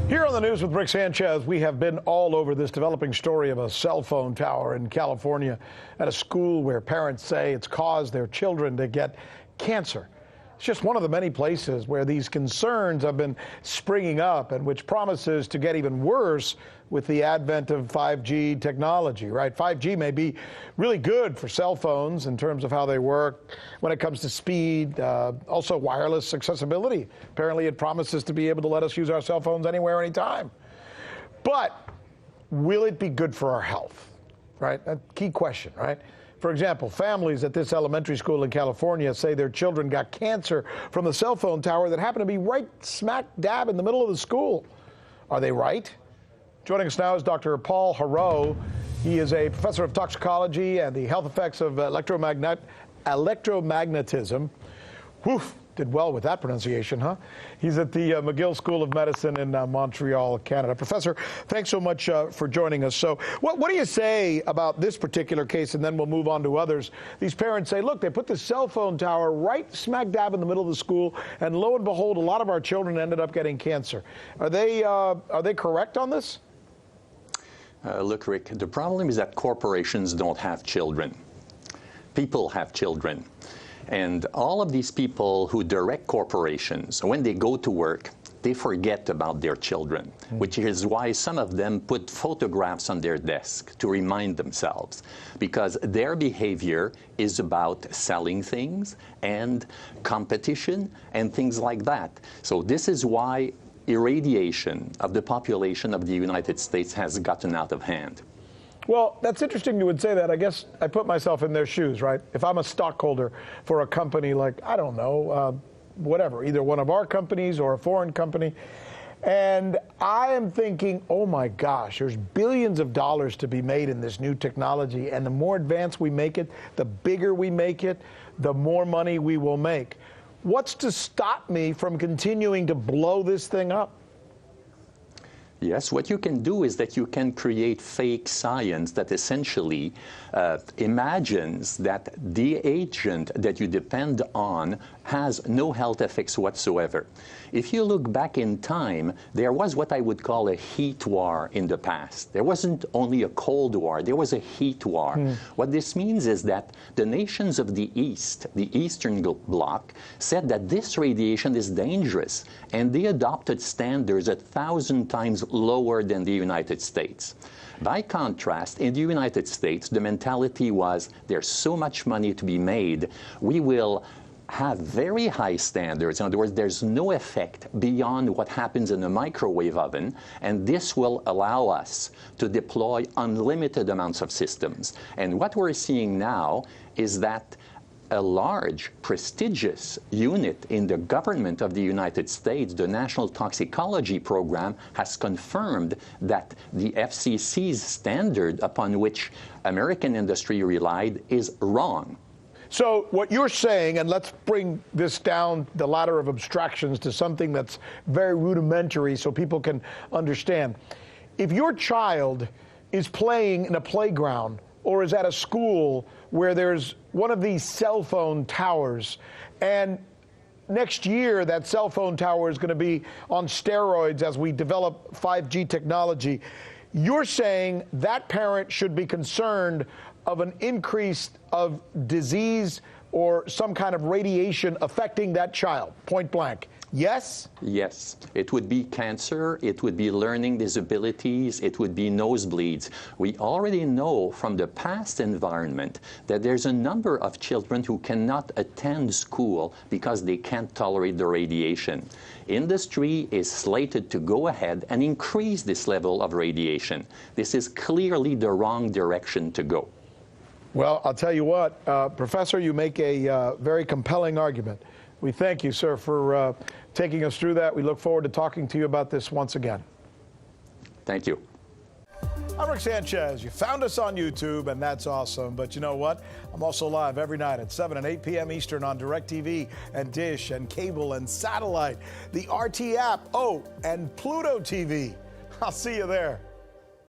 Here on the news with Rick Sanchez, we have been all over this developing story of a cell phone tower in California at a school where parents say it's caused their children to get cancer. It's just one of the many places where these concerns have been springing up and which promises to get even worse with the advent of 5G technology, right? 5G may be really good for cell phones in terms of how they work when it comes to speed, also wireless accessibility. Apparently it promises to be able to let us use our cell phones anywhere, anytime. But will it be good for our health, right? A key question, right? For example, families at this elementary school in California say their children got cancer from the cell phone tower that happened to be right smack dab in the middle of the school. Are they right? Joining us now is Dr. Paul Heroux. He is a professor of toxicology and the health effects of electromagnetism. Whew, did well with that pronunciation, huh? He's at the McGill School of Medicine in Montreal, Canada. Professor, thanks so much for joining us. So what do you say about this particular case, and then we'll move on to others? These parents say, look, they put the cell phone tower right smack dab in the middle of the school, and lo and behold, a lot of our children ended up getting cancer. Are they correct on this? Look, Rick, the problem is that corporations don't have children. People have children. And all of these people who direct corporations, when they go to work, they forget about their children, which is why some of them put photographs on their desk to remind themselves, because their behavior is about selling things and competition and things like that. So this is why irradiation of the population of the United States has gotten out of hand. Well, that's interesting you would say that. I guess I put myself in their shoes, right? If I'm a stockholder for a company like, I don't know, whatever, either one of our companies or a foreign company, and I am thinking, oh my gosh, there's billions of dollars to be made in this new technology, and the more advanced we make it, the bigger we make it, the more money we will make. What's to stop me from continuing to blow this thing up? Yes, what you can do is that you can create fake science that essentially imagines that the agent that you depend on has no health effects whatsoever. If you look back in time, there was what I would call a heat war in the past. There wasn't only a Cold War, there was a heat war. What this means is that the nations of the East, the Eastern Bloc, said that this radiation is dangerous, and they adopted standards 1,000 times lower than the United States. By contrast, in the United States, the mentality was there's so much money to be made, we will have very high standards. In other words, there's no effect beyond what happens in a microwave oven, and this will allow us to deploy unlimited amounts of systems. And what we're seeing now is that a large, prestigious unit in the government of the United States, the National Toxicology Program, has confirmed that the FCC's standard upon which American industry relied is wrong. So what you're saying, and let's bring this down the ladder of abstractions to something that's very rudimentary so people can understand. If your child is playing in a playground or is at a school where there's one of these cell phone towers, and next year that cell phone tower is going to be on steroids as we develop 5G technology, you're saying that parent should be concerned of an increase of disease or some kind of radiation affecting that child, point blank. Yes? Yes. It would be cancer, it would be learning disabilities, it would be nosebleeds. We already know from the past environment that there's a number of children who cannot attend school because they can't tolerate the radiation. Industry is slated to go ahead and increase this level of radiation. This is clearly the wrong direction to go. Well, I'll tell you what, Professor, you make a very compelling argument. We thank you, sir, for taking us through that. We look forward to talking to you about this once again. Thank you. I'm Rick Sanchez. You found us on YouTube, and that's awesome. But you know what? I'm also live every night at 7 and 8 p.m. Eastern on DirecTV and Dish and cable and satellite, the RT app, oh, and Pluto TV. I'll see you there.